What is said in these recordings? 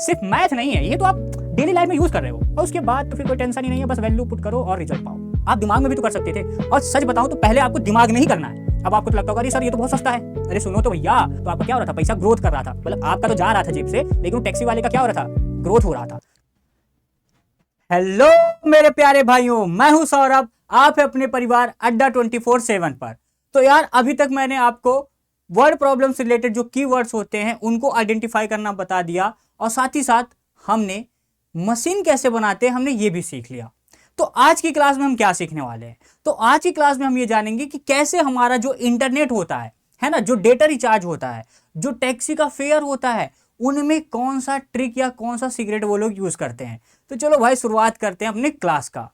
सिर्फ मैथ नहीं है, ये तो आप डेली लाइफ में यूज कर रहे हो, और उसके बाद तो फिर कोई टेंशन ही नहीं है, बस वैल्यू पुट करो और रिजल्ट पाओ। आप दिमाग में भी तो कर सकते थे, और सच बताऊं तो पहले आपको दिमाग में ही करना है। अब आपको तो लगता होगा अरे सर ये तो बहुत सस्ता है, अरे सुनो तो भैया, तो आपका क्या हो रहा था, पैसा ग्रोथ कर रहा था, मतलब आपका तो जा रहा था जेब से, लेकिन टैक्सी वाले का क्या हो रहा था, ग्रोथ हो रहा था। हेलो मेरे प्यारे भाइयों, मैं हूं सौरभ, आप है अपने परिवार अड्डा 24/7 पर। तो यार अभी तक मैंने आपको वर्ड प्रॉब्लम से रिलेटेड जो कीवर्ड्स होते हैं उनको आइडेंटिफाई करना बता दिया, और साथ ही साथ हमने मशीन कैसे बनाते हैं हमने ये भी सीख लिया। तो आज की क्लास में हम क्या सीखने वाले हैं, तो आज की क्लास में हम ये जानेंगे कि कैसे हमारा जो इंटरनेट होता है ना, जो डेटा रिचार्ज होता है, जो टैक्सी का फेयर होता है, उनमें कौन सा ट्रिक या कौन सा सीक्रेट वो लोग यूज करते हैं। तो चलो भाई शुरुआत करते हैं अपने क्लास का।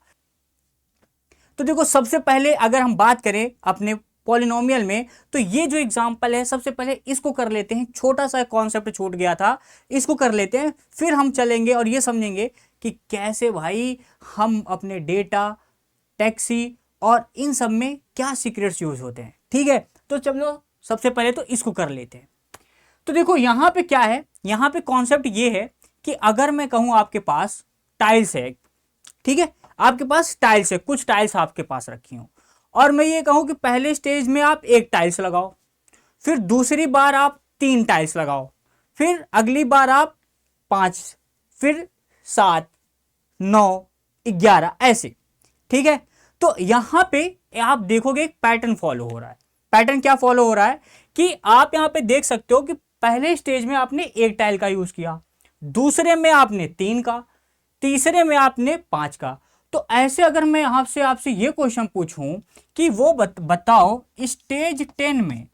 तो देखो सबसे पहले अगर हम बात करें अपने पॉलिनोमियल में, तो ये जो एग्जांपल है सबसे पहले इसको कर लेते हैं, छोटा सा कॉन्सेप्ट छूट गया था, इसको कर लेते हैं, फिर हम चलेंगे और ये समझेंगे कि कैसे भाई हम अपने डेटा, टैक्सी और इन सब में क्या सीक्रेट्स यूज होते हैं। ठीक है, तो चलो सबसे पहले तो इसको कर लेते हैं। तो देखो यहां पे क्या है, यहां पे कॉन्सेप्ट ये है कि अगर मैं कहूं आपके पास टाइल्स है, ठीक है, आपके पास टाइल्स है, कुछ टाइल्स आपके पास रखी हूं, और मैं ये कहूं कि पहले स्टेज में आप एक टाइल्स लगाओ, फिर दूसरी बार आप 3 टाइल्स लगाओ, फिर अगली बार आप 5, फिर 7, 9, 11 ऐसे। ठीक है, तो यहां पे आप देखोगे एक पैटर्न फॉलो हो रहा है। पैटर्न क्या फॉलो हो रहा है कि आप यहां पे देख सकते हो कि पहले स्टेज में आपने एक टाइल का यूज किया, दूसरे में आपने 3 का, तीसरे में आपने 5 का। तो ऐसे अगर मैं आपसे ये क्वेश्चन पूछूं कि वो बताओ स्टेज 10 में,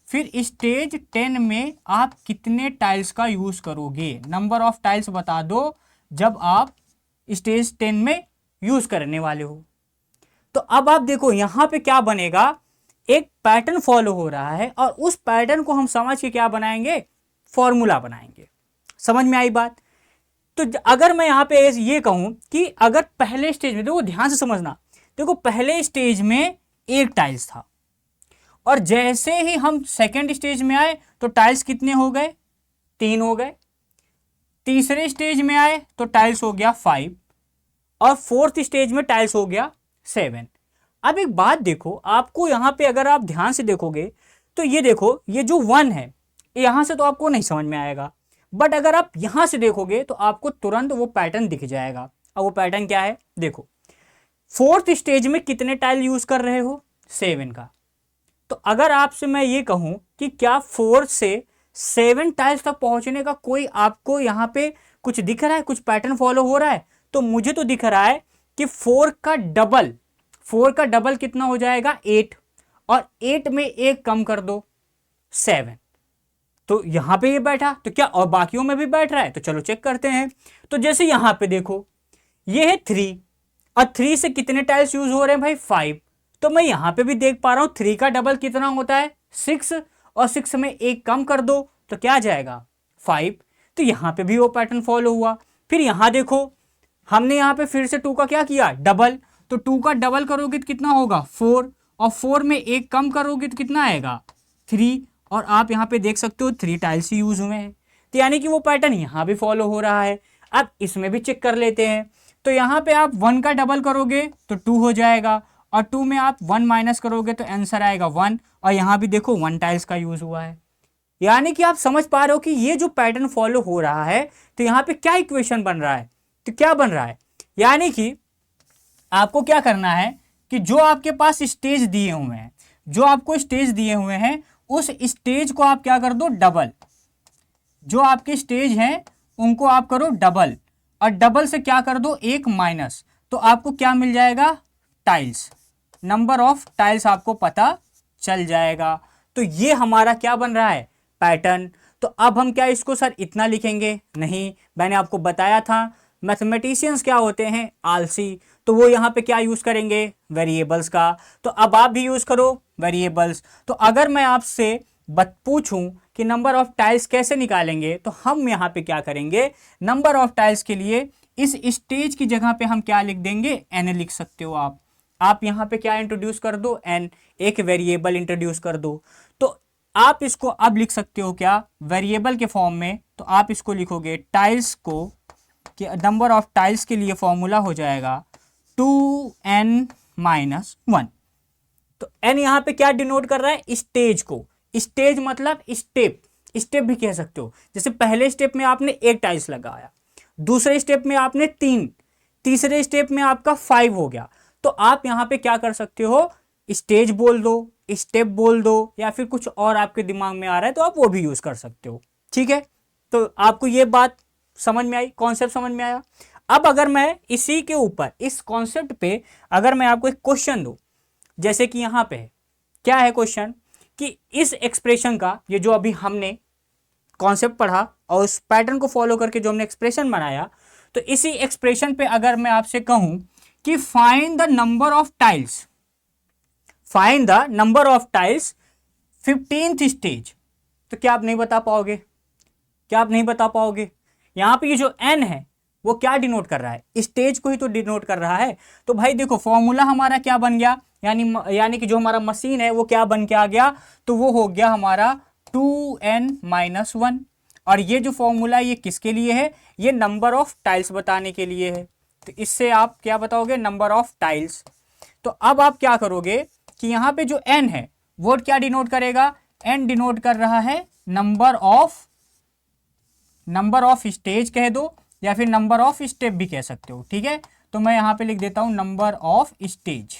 फिर स्टेज 10 में आप कितने टाइल्स का यूज करोगे, नंबर ऑफ टाइल्स बता दो जब आप स्टेज 10 में यूज करने वाले हो। तो अब आप देखो यहां पे क्या बनेगा, एक पैटर्न फॉलो हो रहा है, और उस पैटर्न को हम समझ के क्या बनाएंगे, फॉर्मूला बनाएंगे। समझ में आई बात। तो अगर मैं यहां पे ये कहूं कि अगर पहले स्टेज में, देखो ध्यान से समझना, देखो पहले स्टेज में एक टाइल्स था, और जैसे ही हम सेकेंड स्टेज में आए तो टाइल्स कितने हो गए, 3 हो गए, तीसरे स्टेज में आए तो टाइल्स हो गया 5, और फोर्थ स्टेज में टाइल्स हो गया 7। अब एक बात देखो, आपको यहां पे अगर आप ध्यान से देखोगे तो ये देखो, ये जो 1 है यहां से तो आपको नहीं समझ में आएगा, बट अगर आप यहां से देखोगे तो आपको तुरंत वो पैटर्न दिख जाएगा। और वो पैटर्न क्या है, देखो फोर्थ स्टेज में कितने टाइल यूज कर रहे हो, 7 का। तो अगर आपसे मैं ये कहूं कि क्या 4 से 7 टाइल्स तक पहुंचने का कोई आपको यहां पे कुछ दिख रहा है, कुछ पैटर्न फॉलो हो रहा है, तो मुझे तो दिख रहा है कि 4 का डबल कितना हो जाएगा, 8, और 8 में एक कम कर दो, 7। तो यहां पे ये बैठा, तो क्या और बाकियों में भी बैठ रहा है, तो चलो चेक करते हैं। तो जैसे यहां पे देखो ये है 3, और 3 से कितने टाइल्स यूज हो रहे हैं भाई, 5। तो मैं यहां पे भी देख पा रहा हूं 3 का डबल कितना होता है, 6, और 6 में एक कम कर दो तो क्या आ जाएगा, 5। तो यहां पे भी वो पैटर्न फॉलो हुआ। फिर यहां देखो हमने यहां पे फिर से 2 का क्या किया, डबल, तो 2 का डबल करोगे तो कितना होगा, 4, और 4 में एक कम करोगे तो कितना आएगा, 3, और आप यहां पे देख सकते हो 3 टाइल्स ही यूज हुए हैं। तो यानी कि वो पैटर्न यहां भी फॉलो हो रहा है। अब इसमें भी चेक कर लेते हैं। तो यहां पे आप 1 का डबल करोगे तो 2 हो जाएगा, और 2 में आप 1 माइनस करोगे तो आंसर आएगा 1, और यहां भी देखो 1 टाइल्स का यूज हुआ है। यानी कि आप समझ पा रहे हो कि ये जो पैटर्न फॉलो हो रहा है, तो यहां पे क्या इक्वेशन बन रहा है, तो क्या बन रहा है, यानी कि आपको क्या करना है कि जो आपके पास स्टेज दिए हुए हैं, जो आपको स्टेज दिए हुए हैं, उस स्टेज को आप क्या कर दो, डबल। जो आपके स्टेज हैं उनको आप करो डबल, और डबल से क्या कर दो, एक माइनस, तो आपको क्या मिल जाएगा, टाइल्स, नंबर ऑफ टाइल्स आपको पता चल जाएगा। तो ये हमारा क्या बन रहा है, पैटर्न। तो अब हम क्या इसको सर इतना लिखेंगे, नहीं, मैंने आपको बताया था मैथमेटिशियंस क्या होते हैं, आलसी, तो वो यहाँ पे क्या यूज करेंगे, वेरिएबल्स का। तो अब आप भी यूज करो वेरिएबल्स। तो अगर मैं आपसे पूछूं कि नंबर ऑफ टाइल्स कैसे निकालेंगे, तो हम यहाँ पे क्या करेंगे, नंबर ऑफ टाइल्स के लिए इस स्टेज की जगह पे हम क्या लिख देंगे, एन लिख सकते हो आप यहाँ पे क्या इंट्रोड्यूस कर दो, एन, एक वेरिएबल इंट्रोड्यूस कर दो। तो आप इसको अब लिख सकते हो क्या वेरिएबल के फॉर्म में, तो आप इसको लिखोगे टाइल्स को, कि नंबर ऑफ टाइल्स के लिए फॉर्मूला हो जाएगा 2n-1। तो n यहाँ पे क्या डिनोट कर रहा है, स्टेज को। स्टेज मतलब स्टेप, स्टेप भी कह सकते हो। जैसे पहले स्टेप में आपने एक टाइल्स लगाया, दूसरे स्टेप में आपने 3, तीसरे स्टेप में आपका 5 हो गया। तो आप यहाँ पे क्या कर सकते हो, स्टेज बोल दो, स्टेप बोल दो, या फिर कुछ और आपके दिमाग में आ रहा है तो आप वो भी यूज कर सकते हो। ठीक है, तो आपको ये बात समझ में आई, कॉन्सेप्ट समझ में आया। अब अगर मैं इसी के ऊपर, इस कॉन्सेप्ट पे अगर मैं आपको एक क्वेश्चन दूं, जैसे कि यहाँ पे है, क्या है क्वेश्चन, कि इस एक्सप्रेशन का, ये जो अभी हमने कॉन्सेप्ट पढ़ा और उस पैटर्न को फॉलो करके जो हमने एक्सप्रेशन बनाया, तो इसी एक्सप्रेशन पे अगर मैं आपसे कहूं कि find the number of tiles, find the number of tiles 15th stage, तो क्या आप नहीं बता पाओगे, क्या आप नहीं बता पाओगे। यहां पे ये जो n है वो क्या डिनोट कर रहा है, स्टेज को ही तो डिनोट कर रहा है। तो भाई देखो फॉर्मूला हमारा क्या बन गया, यानी कि जो हमारा मशीन है वो क्या बन के आ गया, तो वो हो गया हमारा 2n-1। और ये जो फॉर्मूला ये किसके लिए है, ये नंबर ऑफ टाइल्स बताने के लिए है। तो इससे आप क्या बताओगे, नंबर ऑफ टाइल्स। तो अब आप क्या करोगे कि यहाँ पे जो n है वो क्या डिनोट करेगा, n डिनोट कर रहा है नंबर ऑफ स्टेज कह दो, या फिर नंबर ऑफ स्टेप भी कह सकते हो। ठीक है, तो मैं यहाँ पे लिख देता हूं नंबर ऑफ स्टेज।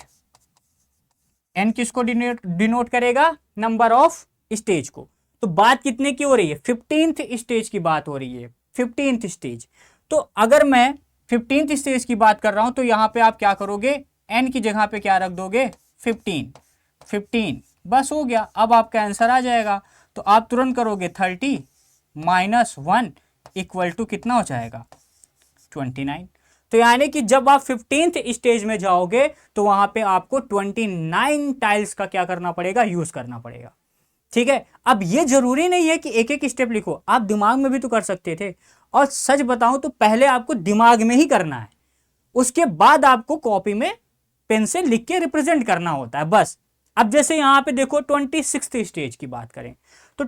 n किसको डिनोट करेगा, नंबर ऑफ स्टेज को। तो बात कितने की हो रही है, 15th स्टेज की बात हो रही है, 15th स्टेज। तो अगर मैं 15th स्टेज की बात कर रहा हूं तो यहाँ पे आप क्या करोगे, n की जगह पे क्या रख दोगे, 15, बस हो गया। अब आपका आंसर आ जाएगा। तो आप तुरंत करोगे 30-1 इक्वल टू कितना हो जाएगा, 29। तो यानी कि जब आप 15th स्टेज में जाओगे तो वहां पे आपको 29 टाइल्स का क्या करना पड़ेगा, यूज करना पड़ेगा। ठीक है, अब ये जरूरी नहीं है कि एक एक स्टेप लिखो, आप दिमाग में भी तो कर सकते थे। और सच बताऊं तो पहले आपको दिमाग में ही करना है, उसके बाद आपको कॉपी में पेन से लिख के रिप्रेजेंट करना होता है बस। अब जैसे यहां पे देखो 26th स्टेज की बात करें तो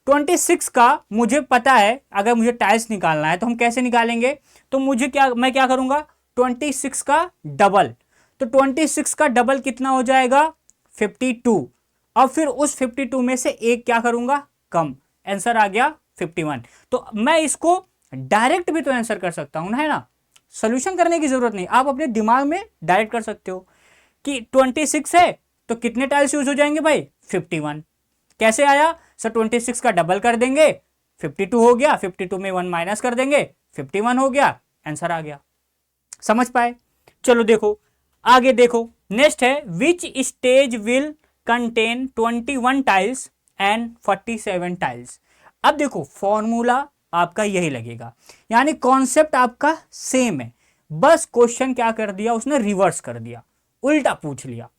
26 का मुझे पता है, अगर मुझे टाइल्स निकालना है तो हम कैसे निकालेंगे, तो मैं क्या करूंगा, 26 का डबल। तो 26 का डबल कितना हो जाएगा, 52। और फिर उस 52 में से एक क्या करूंगा, कम, आंसर आ गया 51। तो मैं इसको डायरेक्ट भी तो आंसर कर सकता हूं ना, है ना, सोल्यूशन करने की जरूरत नहीं, आप अपने दिमाग में डायरेक्ट कर सकते हो कि 26 है तो कितने टाइल्स यूज हो जाएंगे भाई, 51। कैसे आया सर, 26 का डबल कर देंगे, 52 हो गया, 52 में 1 माइनस कर देंगे, 51 हो गया, आंसर आ गया। समझ पाए। चलो देखो आगे, देखो नेक्स्ट है, which stage will contain 21 tiles and 47 tiles. अब देखो फॉर्मूला आपका यही लगेगा, यानी कॉन्सेप्ट आपका सेम है, बस क्वेश्चन क्या कर दिया उसने, रिवर्स कर दिया, उल्टा पूछ लिया।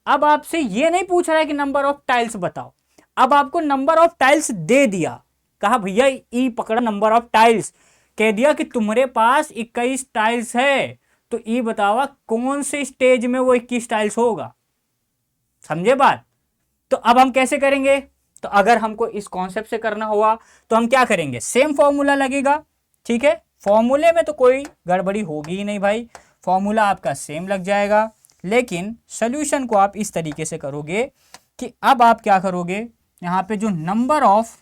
अब आपसे ये नहीं पूछ रहा है कि नंबर ऑफ टाइल्स बताओ, अब आपको नंबर ऑफ टाइल्स दे दिया, कहा भैया ई पकड़ा नंबर ऑफ टाइल्स, कह दिया कि तुम्हारे पास 21 टाइल्स है, तो ई बतावा कौन से स्टेज में वो 21 टाइल्स होगा। समझे बात। तो अब हम कैसे करेंगे, तो अगर हमको इस कॉन्सेप्ट से करना हुआ तो हम क्या करेंगे, सेम फॉर्मूला लगेगा। ठीक है, फॉर्मूले में तो कोई गड़बड़ी होगी ही नहीं भाई, फॉर्मूला आपका सेम लग जाएगा। लेकिन सोल्यूशन को आप इस तरीके से करोगे कि अब आप क्या करोगे, यहां पे जो नंबर ऑफ,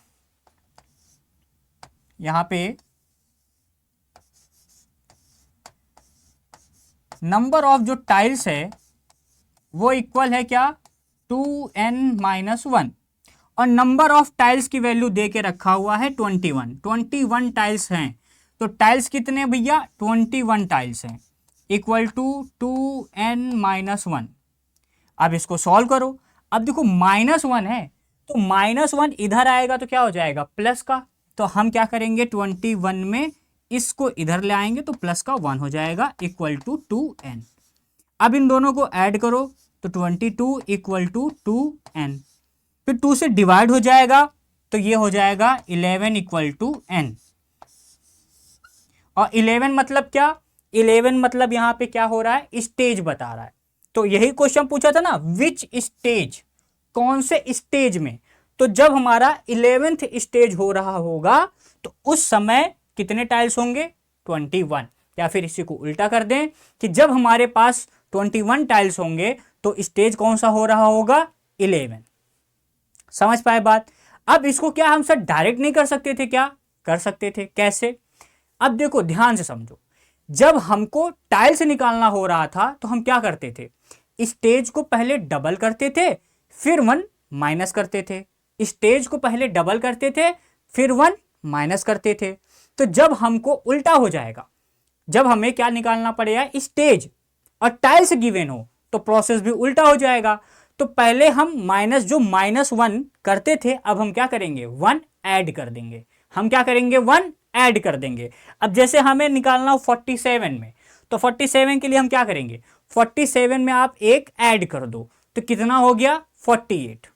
यहां पे नंबर ऑफ जो टाइल्स है वो इक्वल है क्या, 2n-1, और नंबर ऑफ टाइल्स की वैल्यू दे के रखा हुआ है 21 टाइल्स हैं। तो टाइल्स कितने भैया, 21 टाइल्स हैं, इक्वल टू 2n-1। अब इसको सॉल्व करो। अब देखो -1 है तो -1 इधर आएगा तो क्या हो जाएगा, प्लस का। तो हम क्या करेंगे, 21 में इसको इधर ले आएंगे तो प्लस का 1 हो जाएगा, इक्वल टू 2n। अब इन दोनों को ऐड करो तो 22 इक्वल टू 2n, फिर 2 से डिवाइड हो जाएगा तो ये हो जाएगा 11 इक्वल टू n। और 11 मतलब क्या, 11 मतलब यहां पे क्या हो रहा है, स्टेज बता रहा है। तो यही क्वेश्चन पूछा था ना, विच स्टेज, कौन से स्टेज में, तो जब हमारा 11th स्टेज हो रहा होगा तो उस समय कितने टाइल्स होंगे? 21। या फिर इसी को उल्टा कर दें कि जब हमारे पास 21 टाइल्स होंगे तो स्टेज कौन सा हो रहा होगा? 11। समझ पाए बात? अब इसको क्या हम सर डायरेक्ट नहीं कर सकते थे क्या? कर सकते थे। कैसे? अब देखो ध्यान से समझो, जब हमको टाइल्स निकालना हो रहा था तो हम क्या करते थे? स्टेज को पहले डबल करते थे, फिर 1 माइनस करते थे। स्टेज को पहले डबल करते थे, फिर 1 माइनस करते थे। तो जब हमको उल्टा हो जाएगा, जब हमें क्या निकालना पड़ेगा? स्टेज और टाइल्स गिवन हो तो प्रोसेस भी उल्टा हो जाएगा। तो पहले हम माइनस जो -1 करते थे, अब हम क्या करेंगे? 1 ऐड कर देंगे। हम क्या करेंगे? 1 ऐड कर देंगे। अब जैसे हमें निकालना हो 47 में, तो 47 के लिए हम क्या करेंगे? 47 में आप 1 ऐड कर दो तो कितना हो गया? 48।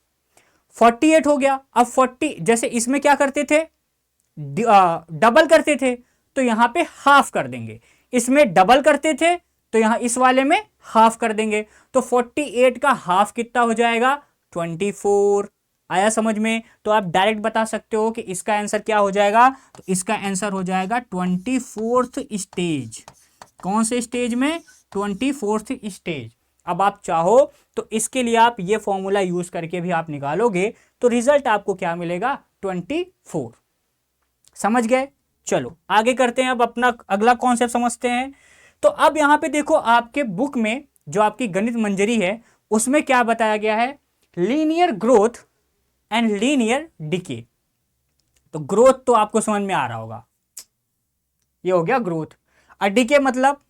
48 हो गया। अब 40 जैसे इसमें क्या करते थे? डबल करते थे तो यहां पे हाफ कर देंगे। इसमें डबल करते थे तो यहां इस वाले में हाफ कर देंगे। तो 48 का हाफ कितना हो जाएगा? 24। आया समझ में? तो आप डायरेक्ट बता सकते हो कि इसका आंसर क्या हो जाएगा? तो इसका आंसर हो जाएगा 24th स्टेज। कौन से स्टेज में? 24th stage. अब आप चाहो तो इसके लिए आप ये फॉर्मूला यूज करके भी आप निकालोगे तो रिजल्ट आपको क्या मिलेगा? 24। समझ गए? चलो आगे करते हैं। अब अपना अगला कॉन्सेप्ट समझते हैं। तो अब यहां पे देखो, आपके बुक में जो आपकी गणित मंजरी है उसमें क्या बताया गया है? Linear growth and linear decay. तो ग्रोथ तो आपको समझ में आ रहा होगा, ये हो गया ग्रोथ। और डिके मतलब,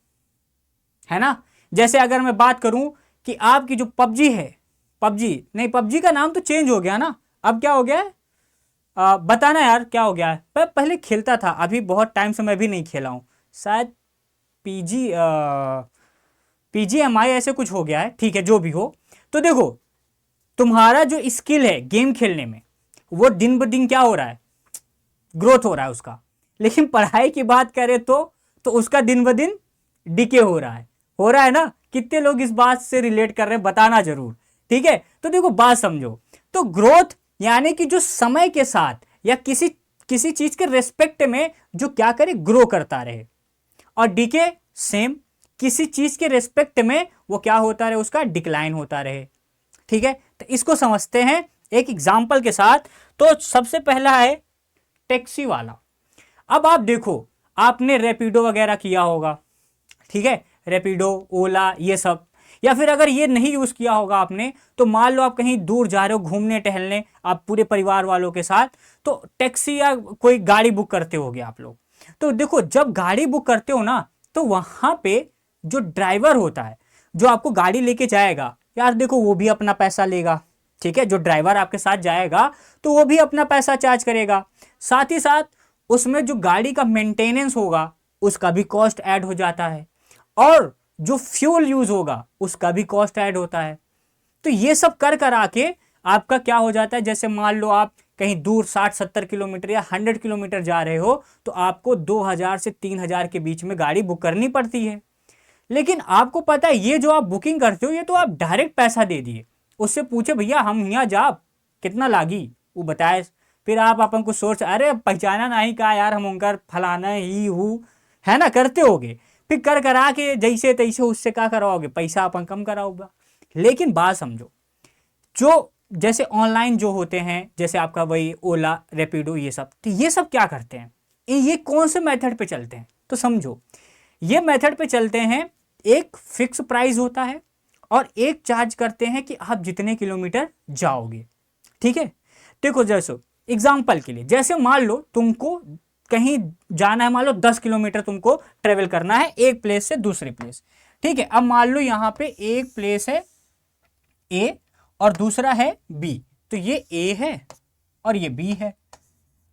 है ना, जैसे अगर मैं बात करूं कि आपकी जो पबजी है, पबजी नहीं, पबजी का नाम तो चेंज हो गया ना, अब क्या हो गया है? बताना यार क्या हो गया है? मैं पहले खेलता था, अभी बहुत टाइम से मैं भी नहीं खेला हूं, शायद PGMI ऐसे कुछ हो गया है। ठीक है, जो भी हो। तो देखो, तुम्हारा जो स्किल है गेम खेलने में वो दिन ब दिन क्या हो रहा है? ग्रोथ हो रहा है उसका। लेकिन पढ़ाई की बात करें तो उसका दिन ब दिन डिके हो रहा है ना? कितने लोग इस बात से रिलेट कर रहे हैं बताना जरूर। ठीक है, तो देखो बात समझो। तो ग्रोथ यानी कि जो समय के साथ या किसी चीज के रेस्पेक्ट में जो क्या करे? ग्रो करता रहे। और डीके सेम, किसी चीज के रेस्पेक्ट में वो क्या होता रहे? उसका डिक्लाइन होता रहे। ठीक है, तो इसको समझते हैं एक एग्जांपल के साथ। तो सबसे पहला है टैक्सी वाला। अब आप देखो, आपने रैपिडो वगैरह किया होगा, ठीक है, रैपिडो, ओला, ये सब। या फिर अगर ये नहीं यूज किया होगा आपने, तो मान लो आप कहीं दूर जा रहे हो घूमने टहलने, आप पूरे परिवार वालों के साथ, तो टैक्सी या कोई गाड़ी बुक करते होगे आप लोग। तो देखो, जब गाड़ी बुक करते हो ना, तो वहां पे जो ड्राइवर होता है जो आपको गाड़ी लेके जाएगा, यार देखो वो भी अपना पैसा लेगा। ठीक है, जो ड्राइवर आपके साथ जाएगा तो वो भी अपना पैसा चार्ज करेगा। साथ ही साथ उसमें जो गाड़ी का मेंटेनेंस होगा उसका भी कॉस्ट ऐड हो जाता है, और जो फ्यूल यूज होगा उसका भी कॉस्ट ऐड होता है। तो ये सब कर आके आपका क्या हो जाता है? जैसे मान लो आप कहीं दूर 60-70 किलोमीटर या 100 किलोमीटर जा रहे हो, तो आपको 2000 से 3000 के बीच में गाड़ी बुक करनी पड़ती है। लेकिन आपको पता है, ये जो आप बुकिंग करते हो ये तो आप डायरेक्ट पैसा दे दिए, उससे पूछे भैया हम यहाँ जा कितना लागी, वो बताए, फिर आप अपन को सोच, अरे पहचाना नहीं का यार, हम उनका फलाना ही हूँ, है ना, करते होगे। फिर करा के जैसे तैसे उससे क्या कराओगे? पैसा अपन कम कराओगा। लेकिन बात समझो, जो जैसे ऑनलाइन जो होते हैं, जैसे आपका वही ओला, रैपिडो, ये सब, तो ये सब क्या करते हैं? ये कौन से मेथड पे चलते हैं? तो समझो, ये मेथड पे चलते हैं, एक फिक्स प्राइस होता है और एक चार्ज करते हैं कि आप जितने किलोमीटर जाओगे। ठीक है, देखो जैसे एग्जाम्पल के लिए, जैसे मान लो तुमको कहीं जाना है, मान लो 10 किलोमीटर तुमको ट्रेवल करना है एक प्लेस से दूसरे प्लेस। ठीक है, अब मान लो यहाँ पे एक प्लेस है ए और दूसरा है बी, तो ये ए है और ये बी है।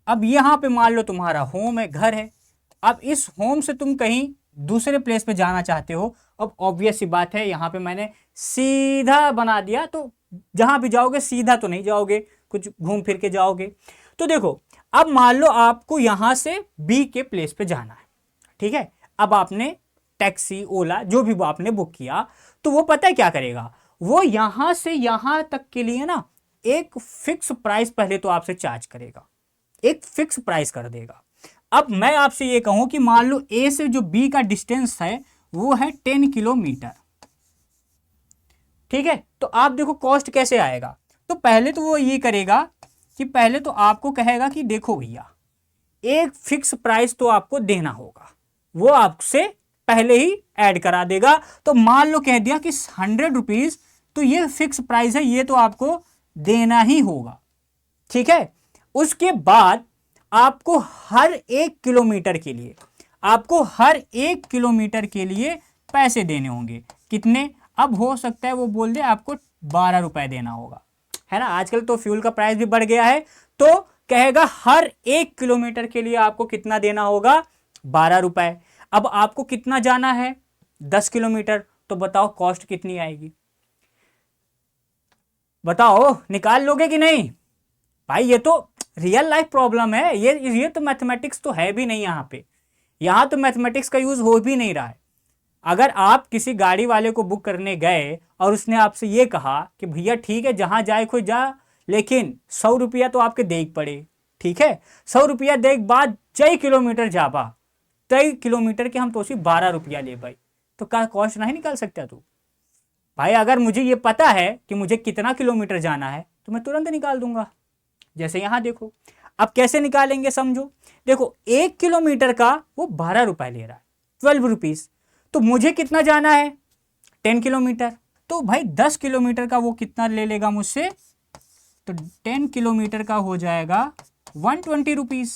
अब यहाँ पे मान लो तुम्हारा होम है, घर है। अब इस होम से तुम कहीं दूसरे प्लेस पे जाना चाहते हो। अब ऑब्वियस सी बात है, यहाँ पे मैंने सीधा बना दिया, तो जहां भी जाओगे सीधा तो नहीं जाओगे, कुछ घूम फिर के जाओगे। तो देखो, अब मान लो आपको यहां से बी के प्लेस पे जाना है। ठीक है, अब आपने टैक्सी, ओला, जो भी आपने बुक किया, तो वो पता है क्या करेगा? वो यहां से यहां तक के लिए ना एक फिक्स प्राइस पहले तो आपसे चार्ज करेगा, एक फिक्स प्राइस कर देगा। अब मैं आपसे ये कहूं कि मान लो ए से जो बी का डिस्टेंस है वो है 10 किलोमीटर, ठीक है। तो आप देखो कॉस्ट कैसे आएगा। तो पहले तो वो ये करेगा कि पहले तो आपको कहेगा कि देखो भैया एक फिक्स प्राइस तो आपको देना होगा, वो आपसे पहले ही ऐड करा देगा। तो मान लो कह दिया कि 100 रुपीज, तो ये फिक्स प्राइस है, ये तो आपको देना ही होगा, ठीक है। उसके बाद आपको हर 1 किलोमीटर के लिए, आपको हर 1 किलोमीटर के लिए पैसे देने होंगे। कितने? अब हो सकता है वो बोल दे आपको 12 रुपए देना होगा, है ना। आजकल तो फ्यूल का प्राइस भी बढ़ गया है, तो कहेगा हर 1 किलोमीटर के लिए आपको कितना देना होगा? 12 रुपए। अब आपको कितना जाना है? 10 किलोमीटर। तो बताओ कॉस्ट कितनी आएगी? बताओ, निकाल लोगे कि नहीं? भाई ये तो रियल लाइफ प्रॉब्लम है, ये तो मैथमेटिक्स तो है भी नहीं यहाँ पे, यहाँ तो मैथमेटिक्स का यूज हो भी नहीं रहा है। अगर आप किसी गाड़ी वाले को बुक करने गए और उसने आपसे ये कहा कि भैया ठीक है जहां जाए कोई जा, लेकिन 100 रुपया तो आपके देख पड़े, ठीक है। 100 रुपया देख बाद जय किलोमीटर जाबा, तय किलोमीटर के हम तो सिर्फ 12 रुपया ले भाई, तो क्या कॉस्ट नहीं निकाल सकता तू? भाई अगर मुझे ये पता है कि मुझे कितना किलोमीटर जाना है तो मैं तुरंत निकाल दूंगा। जैसे यहां देखो, अब कैसे निकालेंगे समझो। देखो 1 किलोमीटर का वो 12 रुपए ले रहा है, 12 रुपीज। तो मुझे कितना जाना है? 10 किलोमीटर। तो भाई 10 किलोमीटर का वो कितना ले लेगा मुझसे? तो 10 किलोमीटर का हो जाएगा 120 रुपीज।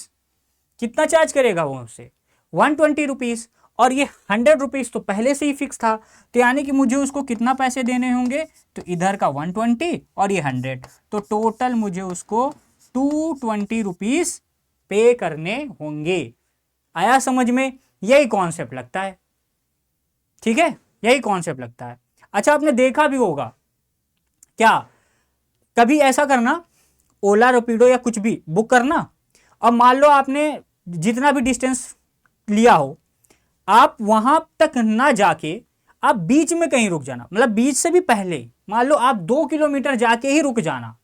कितना चार्ज करेगा वो मुझसे? 120 रुपीज। और ये 100 रुपीज तो पहले से ही फिक्स था, तो यानी कि मुझे उसको कितना पैसे देने होंगे? तो इधर का 120 और ये 100, तो टोटल मुझे उसको 220 रुपीज पे करने होंगे। आया समझ में? यही कॉन्सेप्ट लगता है, ठीक है, यही कॉन्सेप्ट लगता है। अच्छा आपने देखा भी होगा क्या, कभी ऐसा करना, ओला रैपिडो या कुछ भी बुक करना, अब मान लो आपने जितना भी डिस्टेंस लिया हो, आप वहां तक ना जाके आप बीच में कहीं रुक जाना, मतलब बीच से भी पहले मान लो आप 2 किलोमीटर जाके ही रुक जाना,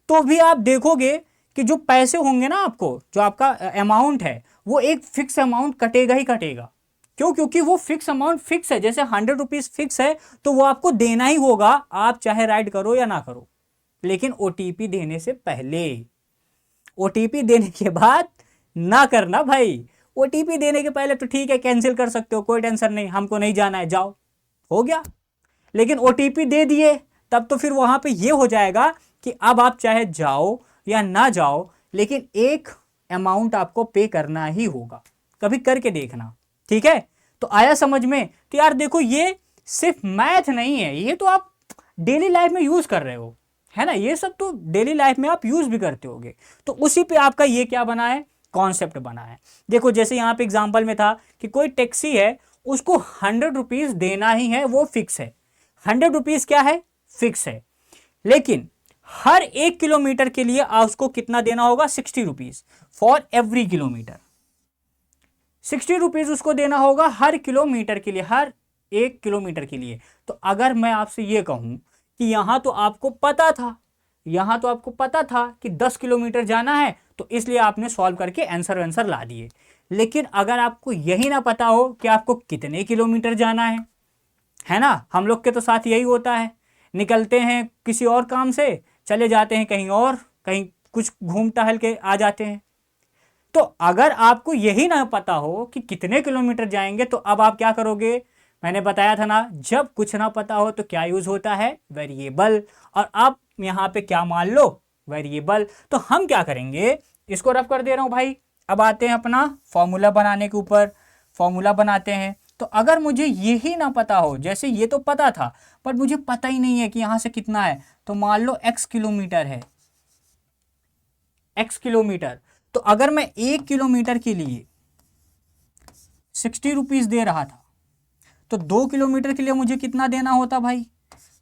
तो भी आप देखोगे कि जो पैसे होंगे ना आपको, जो आपका अमाउंट है वो एक फिक्स अमाउंट कटेगा ही कटेगा। क्यों? क्योंकि वो फिक्स अमाउंट फिक्स है, जैसे 100 रुपीज फिक्स है तो वो आपको देना ही होगा, आप चाहे राइड करो या ना करो। लेकिन ओटीपी देने से पहले, ओटीपी देने के बाद ना करना भाई। ओटीपी देने के पहले तो ठीक है कैंसिल कर सकते हो, कोई टेंशन नहीं, हमको नहीं जाना है जाओ, हो गया। लेकिन ओटीपी दे दिए तब तो फिर वहां पे ये हो जाएगा कि अब आप चाहे जाओ या ना जाओ, लेकिन एक अमाउंट आपको पे करना ही होगा। कभी करके देखना, ठीक है। तो आया समझ में? तो यार देखो ये सिर्फ मैथ नहीं है, ये तो आप डेली लाइफ में यूज कर रहे हो, है ना। ये सब तो डेली लाइफ में आप यूज भी करते होगे, तो उसी पे आपका ये क्या बना है? कॉन्सेप्ट बना है। देखो जैसे यहाँ पे एग्जाम्पल में था कि कोई टैक्सी है, उसको 100 रुपीज देना ही है, वो फिक्स है। 100 रुपीज क्या है? फिक्स है। लेकिन हर 1 किलोमीटर के लिए उसको कितना देना होगा? 60 rupees for every kilometre. 60 rupees उसको देना होगा हर किलोमीटर के लिए, हर 1 किलोमीटर के लिए। तो अगर मैं आपसे ये कहूं कि यहां तो आपको पता था, यहां तो आपको पता था कि 10 किलोमीटर जाना है, तो इसलिए आपने सॉल्व करके आंसर ला दिए। लेकिन अगर आपको यही ना पता हो कि आपको कितने किलोमीटर जाना है ना, हम लोग के तो साथ यही होता है, निकलते हैं किसी और काम से, चले जाते हैं कहीं और, कहीं कुछ घूम टहल के आ जाते हैं। तो अगर आपको यही ना पता हो कि कितने किलोमीटर जाएंगे, तो अब आप क्या करोगे? मैंने बताया था ना, जब कुछ ना पता हो तो क्या यूज होता है? वेरिएबल। और आप यहां पे क्या मान लो? वेरिएबल। तो हम क्या करेंगे, इसको रफ कर दे रहा हूं भाई। अब आते हैं अपना फॉर्मूला बनाने के ऊपर, फॉर्मूला बनाते हैं। तो अगर मुझे यही ना पता हो, जैसे ये तो पता था पर मुझे पता ही नहीं है कि यहां से कितना है, तो मान लो x किलोमीटर है, x किलोमीटर। तो अगर मैं 1 किलोमीटर के लिए 60 रुपीज दे रहा था, तो 2 किलोमीटर के लिए मुझे कितना देना होता भाई?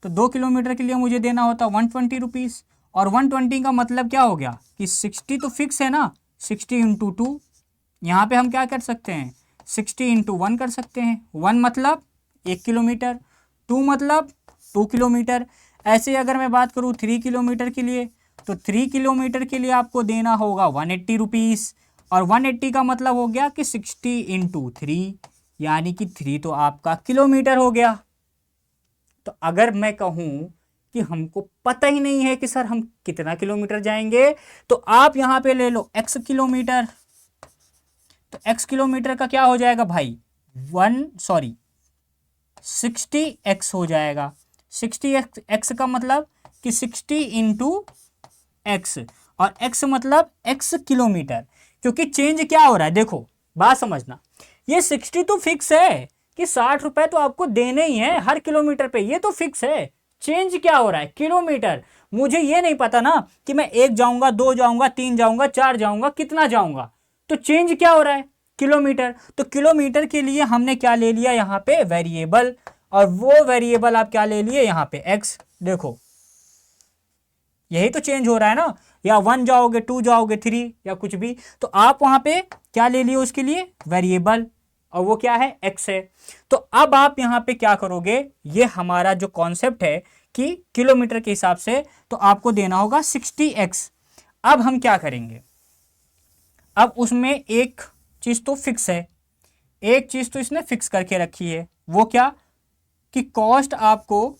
तो 2 किलोमीटर के लिए मुझे देना होता 120 रुपीज। और 120 का मतलब क्या हो गया कि 60 तो फिक्स है ना, 60 इंटू 2। यहाँ पे हम क्या कर सकते हैं? 60 इंटू 1 कर सकते हैं। 1 मतलब 1 किलोमीटर, 2 मतलब 2 किलोमीटर। ऐसे अगर मैं बात करूँ 3 किलोमीटर के लिए, तो 3 किलोमीटर के लिए आपको देना होगा 180 रुपीज़, और 180 का मतलब हो गया कि 60 इंटू 3, यानी कि 3 तो आपका किलोमीटर हो गया। तो अगर मैं कहूँ कि हमको पता ही नहीं है कि सर हम कितना किलोमीटर जाएंगे, तो आप यहाँ पे ले लो x किलोमीटर। तो x किलोमीटर का क्या हो जाएगा भाई, 60x हो जाएगा। 60x का मतलब कि 60 इंटू एक्स, और x मतलब x किलोमीटर, क्योंकि चेंज क्या हो रहा है, देखो बात समझना, ये 60 तो फिक्स है कि 60 रुपए तो आपको देने ही है हर किलोमीटर पे, ये तो फिक्स है। चेंज क्या हो रहा है, किलोमीटर। मुझे ये नहीं पता ना कि मैं 1 जाऊंगा, 2 जाऊंगा, 3 जाऊंगा, 4 जाऊंगा, कितना जाऊंगा, तो चेंज क्या हो रहा है, किलोमीटर। तो किलोमीटर के लिए हमने क्या ले लिया यहाँ पे, वेरिएबल, और वो वेरिएबल आप क्या ले लिए यहाँ पे, एक्स। देखो यही तो चेंज हो रहा है ना, या 1 जाओगे, 2 जाओगे, 3 या कुछ भी, तो आप वहां पे क्या ले लिए उसके लिए, वेरिएबल, और वो क्या है, एक्स है। तो अब आप यहां पे क्या करोगे, ये हमारा जो कॉन्सेप्ट है कि किलोमीटर के हिसाब से, तो आपको देना होगा 60x। अब हम क्या करेंगे, अब उसमें एक चीज तो फिक्स है, एक चीज तो इसने फिक्स करके रखी है, वो क्या, कि कॉस्ट आपको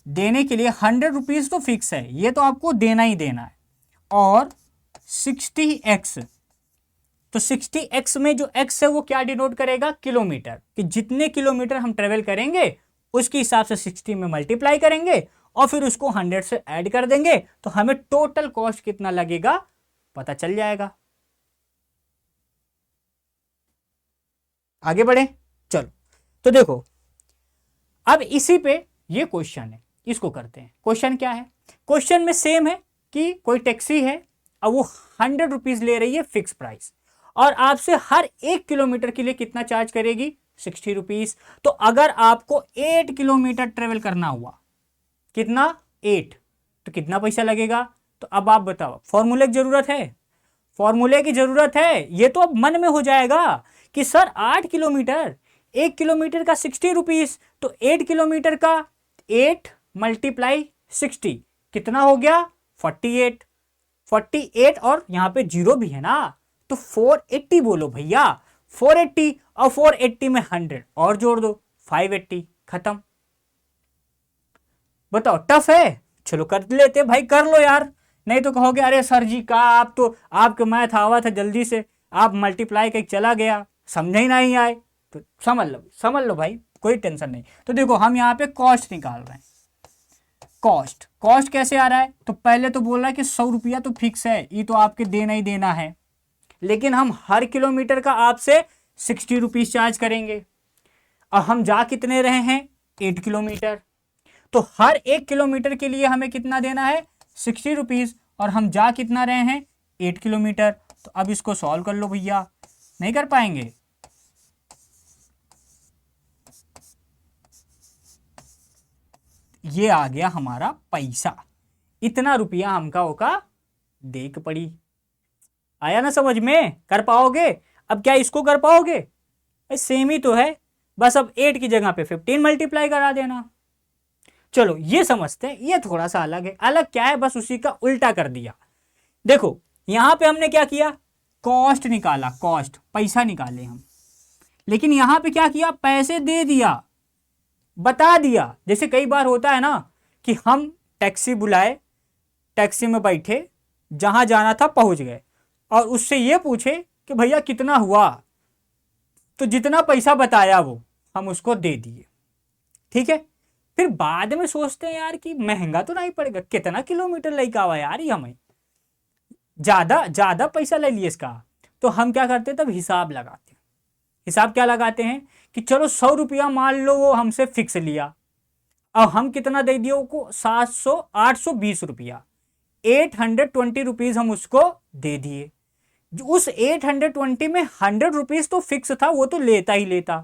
देने के लिए 100 रुपीज तो फिक्स है, ये तो आपको देना ही देना है, और 60x, तो 60x में जो x है वो क्या डिनोट करेगा, किलोमीटर, कि जितने किलोमीटर हम ट्रेवल करेंगे उसके हिसाब से 60 में मल्टीप्लाई करेंगे, और फिर उसको 100 से ऐड कर देंगे, तो हमें टोटल कॉस्ट कितना लगेगा पता चल जाएगा। आगे बढ़े, चलो। तो देखो अब इसी पे ये क्वेश्चन है, इसको करते हैं। क्वेश्चन क्या है, क्वेश्चन में सेम है कि कोई टैक्सी है, अब वो 100 रुपीज ले रही है फिक्स प्राइस, और आपसे हर 1 किलोमीटर के लिए कितना चार्ज करेगी, 60 रुपीज। तो अगर आपको 8 किलोमीटर ट्रेवल करना हुआ, कितना, 8, तो कितना पैसा लगेगा। तो अब आप बताओ, फॉर्मूले की जरूरत है, फॉर्मूले की जरूरत है, ये तो अब मन में हो जाएगा कि सर 8 किलोमीटर, 1 किलोमीटर का 60 रुपीज, तो 8 किलोमीटर का 8 मल्टीप्लाई 60 कितना हो गया, 48, 48, और यहां पे जीरो भी है ना, तो 480 बोलो भैया, 480, और 480 में 100 और जोड़ दो, 580, खत्म। बताओ टफ है, चलो कर लेते भाई, कर लो यार, नहीं तो कहोगे अरे सर जी का आप तो, आपके मैथ आवा था जल्दी से, आप मल्टीप्लाई करके चला गया, समझ ही नहीं आए, तो समझ लो भाई, कोई टेंशन नहीं। तो देखो हम यहाँ पे कॉस्ट निकाल रहे हैं, कॉस्ट कैसे आ रहा है, तो पहले तो बोल रहा है कि 100 रुपया तो फिक्स है, ये तो आपके देना ही देना है, लेकिन हम हर किलोमीटर का आपसे 60 रुपीज चार्ज करेंगे, और हम जा कितने रहे हैं, 8 किलोमीटर, तो हर 1 किलोमीटर के लिए हमें कितना देना है, 60 रुपीज, और हम जा कितना रहे हैं, 8 किलोमीटर। तो अब इसको सॉल्व कर लो भैया, नहीं कर पाएंगे, ये आ गया हमारा पैसा, इतना रुपया हमका ओका देख पड़ी। आया ना समझ में, कर पाओगे। अब क्या इसको कर पाओगे, सेम ही तो है, बस अब 8 की जगह पे 15 मल्टीप्लाई करा देना। चलो ये समझते हैं, ये थोड़ा सा अलग है। अलग क्या है, बस उसी का उल्टा कर दिया। देखो यहां पे हमने क्या किया, कॉस्ट निकाला, कॉस्ट पैसा निकाले हम, लेकिन यहां पे क्या किया, पैसे दे दिया, बता दिया। जैसे कई बार होता है ना कि हम टैक्सी बुलाए, टैक्सी में बैठे, जहां जाना था पहुंच गए, और उससे ये पूछे कि भैया कितना हुआ, तो जितना पैसा बताया वो हम उसको दे दिए, ठीक है। फिर बाद में सोचते हैं यार कि महंगा तो नहीं पड़ेगा, कितना किलोमीटर लेके आवा यार, ये हमें ज्यादा पैसा ले लिए इसका। तो हम क्या करते हैं, तब हिसाब लगाते हैं। हिसाब क्या लगाते हैं कि चलो 100 रुपया मान लो वो हमसे फिक्स लिया, और हम कितना दे दिए उसको, 820 रुपया, 820 रुपीज हम उसको दे दिए। उस 820 में 100 रुपीज तो फिक्स था, वो तो लेता ही लेता,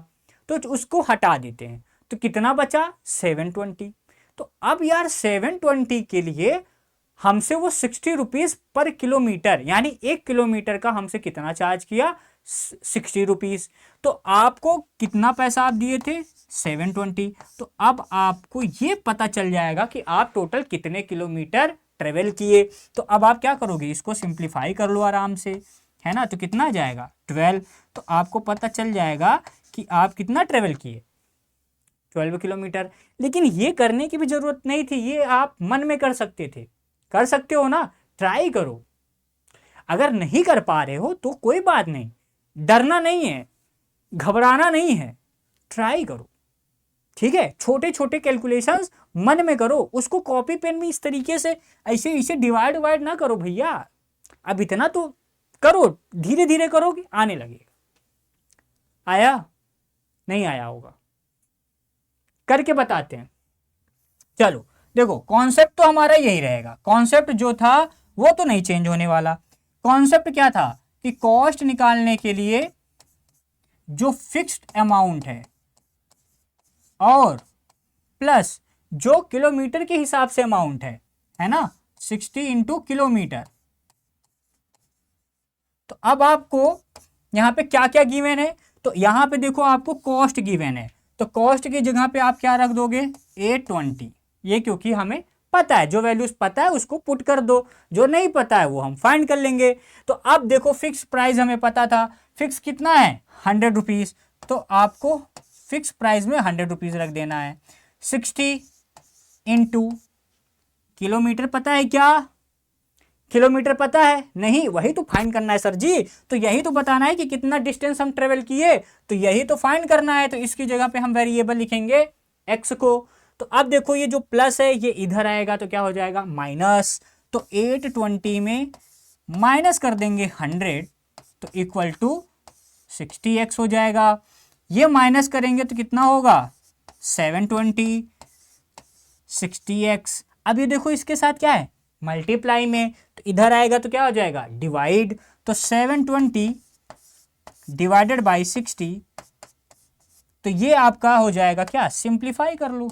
तो उसको हटा देते हैं, तो कितना बचा, 720। तो अब यार 720 के लिए हमसे वो 60 रुपीज पर किलोमीटर, यानी 1 किलोमीटर का हमसे कितना चार्ज किया, 60 रुपीज। तो आपको कितना पैसा आप दिए थे, 720। तो अब आपको ये पता चल जाएगा कि आप टोटल कितने किलोमीटर ट्रेवल किए। तो अब आप क्या करोगे, इसको सिंप्लीफाई कर लो आराम से, है ना। तो कितना आ जाएगा 12। तो आपको पता चल जाएगा कि आप कितना ट्रेवल किए, 12 किलोमीटर। लेकिन ये करने की भी जरूरत नहीं थी, ये आप मन में कर सकते थे। कर सकते हो ना, ट्राई करो। अगर नहीं कर पा रहे हो तो कोई बात नहीं, डरना नहीं है, घबराना नहीं है, ट्राई करो। ठीक है, छोटे छोटे कैलकुलेशंस मन में करो, उसको कॉपी पेन में इस तरीके से ऐसे इसे डिवाइड वाइड ना करो भैया। अब इतना तो करो, धीरे धीरे करोगे आने लगेगा। आया नहीं आया होगा, करके बताते हैं। चलो देखो, कॉन्सेप्ट तो हमारा यही रहेगा, कॉन्सेप्ट जो था वो तो नहीं चेंज होने वाला। कॉन्सेप्ट क्या था कि कॉस्ट निकालने के लिए जो फिक्स्ड अमाउंट और प्लस जो किलोमीटर के हिसाब से अमाउंट है ना, 60 इंटू किलोमीटर। तो अब आपको यहां पे क्या क्या गिवन है, तो यहां पे देखो आपको कॉस्ट गिवन है, तो कॉस्ट की जगह पे आप क्या रख दोगे 820। ये क्योंकि हमें पता है, जो वैल्यूज पता है उसको पुट कर दो, जो नहीं पता है वो हम फाइंड कर लेंगे। तो अब देखो फिक्स प्राइस हमें पता था, फिक्स कितना है 100 रुपीज, तो आपको फिक्स प्राइस में 100 रुपीज रख देना है। 60 इंटू किलोमीटर पता है क्या, किलोमीटर पता है नहीं, वही तो फाइंड करना है सर जी। तो यही तो बताना है कि कितना डिस्टेंस हम ट्रेवल किए, तो यही तो फाइंड करना है। तो इसकी जगह पे हम वेरिएबल लिखेंगे एक्स को। तो अब देखो ये जो प्लस है ये इधर आएगा तो क्या हो जाएगा माइनस। तो 820 में माइनस कर देंगे 100 तो इक्वल टू 60x हो जाएगा। ये माइनस करेंगे तो कितना होगा 720 60x। अब ये देखो इसके साथ क्या है मल्टीप्लाई में, तो इधर आएगा तो क्या हो जाएगा डिवाइड। तो 720 डिवाइडेड बाई 60, तो ये आपका हो जाएगा क्या, सिंप्लीफाई कर लो।